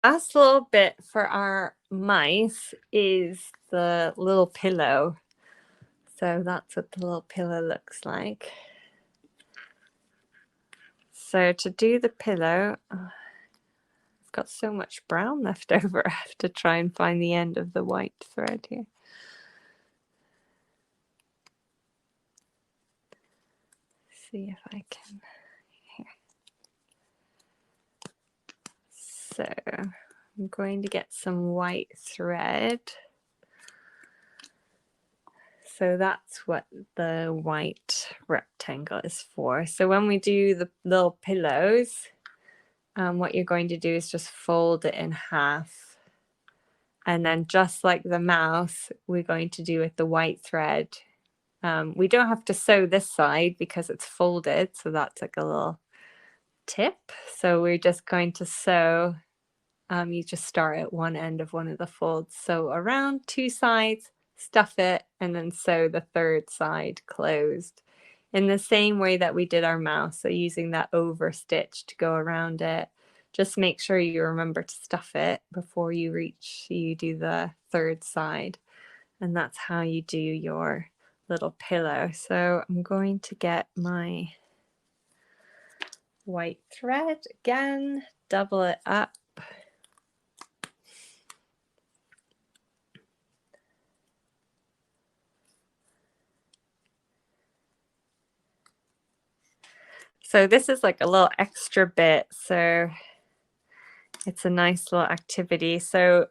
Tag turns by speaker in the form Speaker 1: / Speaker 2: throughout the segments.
Speaker 1: Last little bit for our mice is the little pillow. So that's what the little pillow looks like. So to do the pillow, I've got so much brown left over. I have to try and find the end of the white thread here. See if I can. Here. So I'm going to get some white thread. So that's what the white rectangle is for. So when we do the little pillows, what you're going to do is just fold it in half. And then just like the mouse, we're going to do with the white thread. We don't have to sew this side because it's folded. So that's like a little tip. So we're just going to sew. You just start at one end of one of the folds. So around two sides, stuff it, and then sew the third side closed in the same way that we did our mouse. So using that over stitch to go around it. Just make sure you remember to stuff it before you do the third side. And that's how you do your little pillow. So I'm going to get my white thread again, double it up. So this is like a little extra bit, so it's a nice little activity. So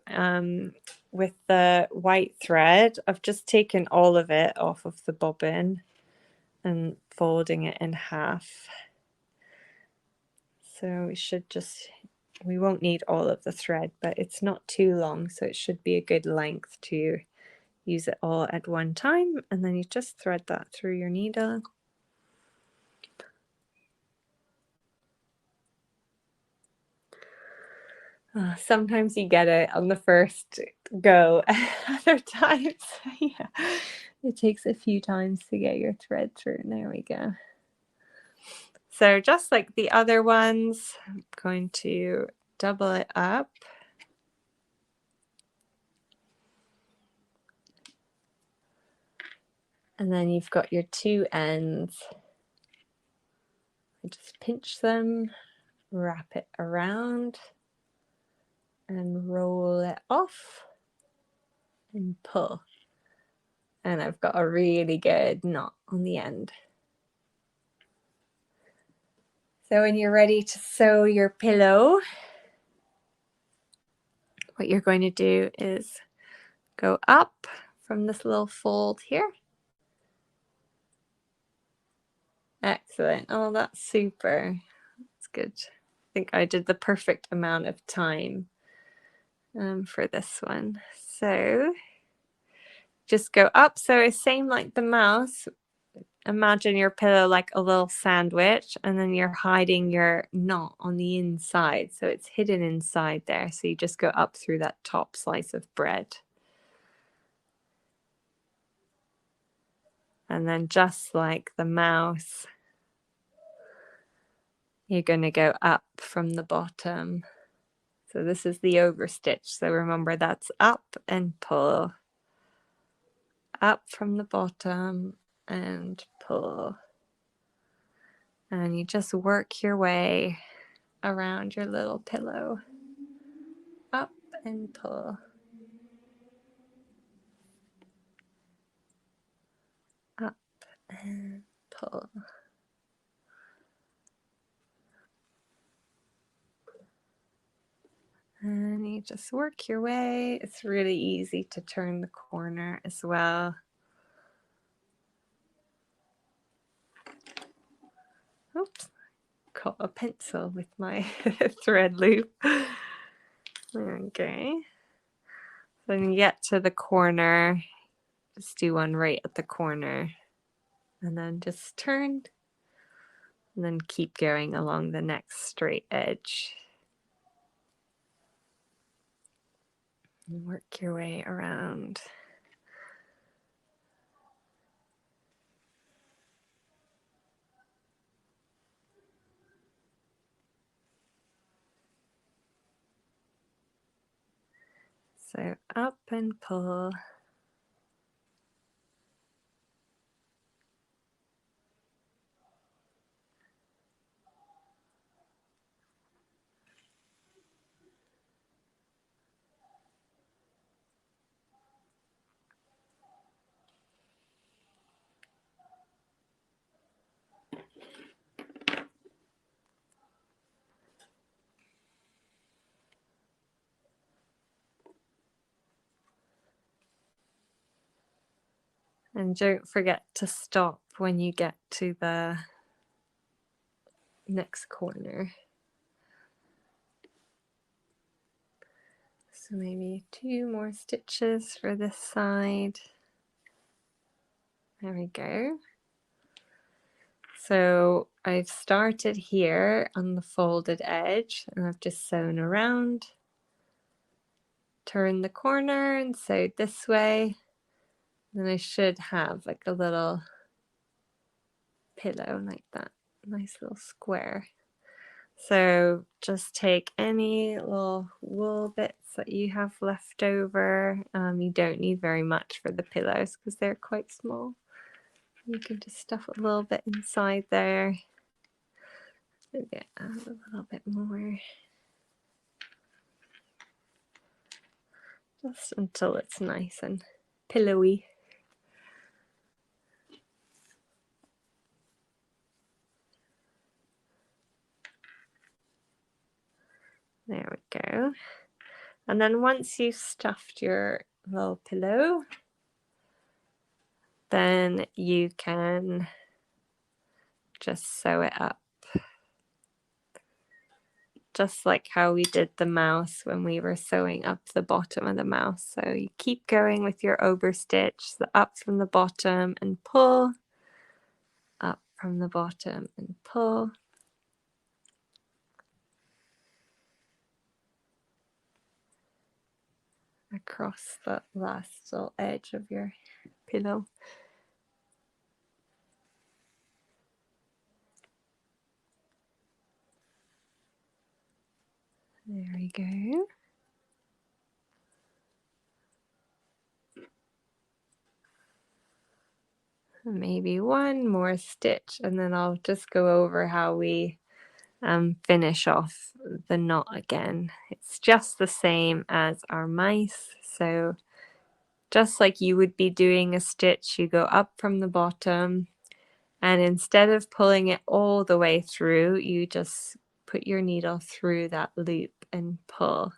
Speaker 1: with the white thread, I've just taken all of it off of the bobbin and folding it in half. So we won't need all of the thread, but it's not too long, so it should be a good length to use it all at one time. And then you just thread that through your needle. Sometimes you get it on the first go. Other times, yeah, it takes a few times to get your thread through. There we go. So just like the other ones, I'm going to double it up. And then you've got your two ends. Just pinch them, wrap it around, and roll it off and pull. And I've got a really good knot on the end. So when you're ready to sew your pillow, what you're going to do is go up from this little fold here. Excellent. Oh, that's super. That's good. I think I did the perfect amount of time for this one. So just go up. So it's same like the mouse. Imagine your pillow like a little sandwich, and then you're hiding your knot on the inside. So it's hidden inside there. So you just go up through that top slice of bread. And then just like the mouse, you're going to go up from the bottom. So this is the overstitch. So remember, that's up and pull. Up from the bottom and pull. And you just work your way around your little pillow. Up and pull. Up and pull. And you just work your way. It's really easy to turn the corner as well. Oops, caught a pencil with my thread loop. Okay. So when you get to the corner, just do one right at the corner. And then just turn. And then keep going along the next straight edge. And work your way around. So up and pull. And don't forget to stop when you get to the next corner. So maybe 2 more stitches for this side. There we go. So I've started here on the folded edge and I've just sewn around, turn the corner and sewed this way. Then I should have like a little pillow like that, nice little square. So just take any little wool bits that you have left over. You don't need very much for the pillows because they're quite small. You can just stuff a little bit inside there. Maybe add a little bit more. Just until it's nice and pillowy. There we go. And then once you've stuffed your little pillow, then you can just sew it up. Just like how we did the mouse when we were sewing up the bottom of the mouse. So you keep going with your overstitch, the up from the bottom and pull, up from the bottom and pull. Across the last little edge of your pillow. There we go. Maybe one more stitch and then I'll just go over how we finish off the knot again. It's just the same as our mice. So just like you would be doing a stitch, you go up from the bottom and instead of pulling it all the way through, you just put your needle through that loop and pull.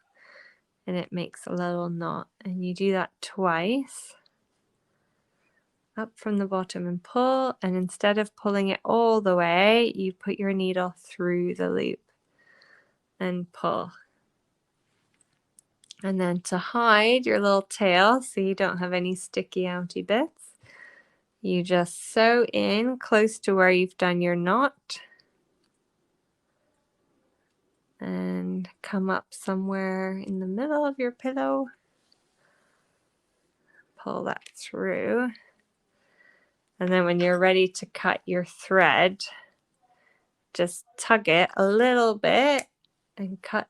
Speaker 1: And it makes a little knot. And you do that twice. Up from the bottom and pull, and instead of pulling it all the way, you put your needle through the loop and pull. And then to hide your little tail so you don't have any sticky outy bits, you just sew in close to where you've done your knot and come up somewhere in the middle of your pillow, pull that through. And then when you're ready to cut your thread, just tug it a little bit and cut,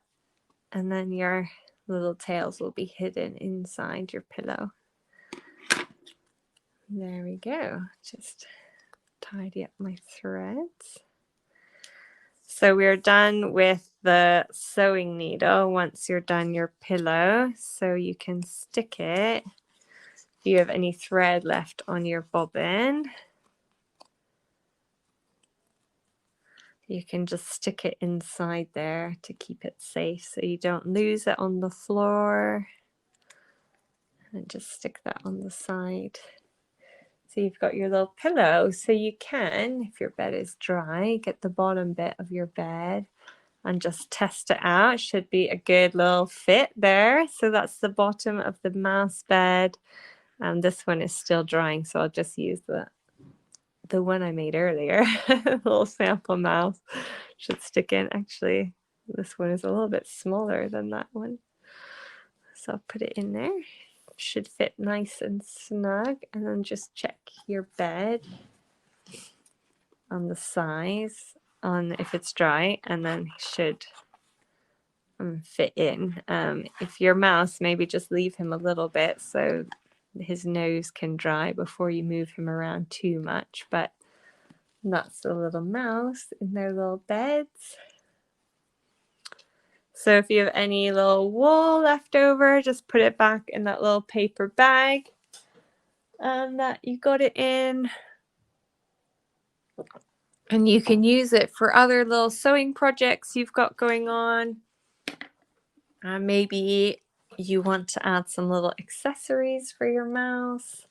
Speaker 1: and then your little tails will be hidden inside your pillow. There we go. Just tidy up my threads. So we're done with the sewing needle once you're done your pillow. So you can stick it. If you have any thread left on your bobbin, you can just stick it inside there to keep it safe so you don't lose it on the floor. And just stick that on the side. So you've got your little pillow. So you can, if your bed is dry, get the bottom bit of your bed and just test it out. Should be a good little fit there. So that's the bottom of the mouse bed. And this one is still drying, so I'll just use the one I made earlier. Little sample mouse should stick in. Actually, this one is a little bit smaller than that one. So I'll put it in there. Should fit nice and snug. And then just check your bed on the size on if it's dry, and then should fit in. If your mouse, maybe just leave him a little bit so his nose can dry before you move him around too much. But that's the little mouse in their little beds. So if you have any little wool left over, just put it back in that little paper bag that you got it in. And you can use it for other little sewing projects you've got going on. Maybe you want to add some little accessories for your mouse.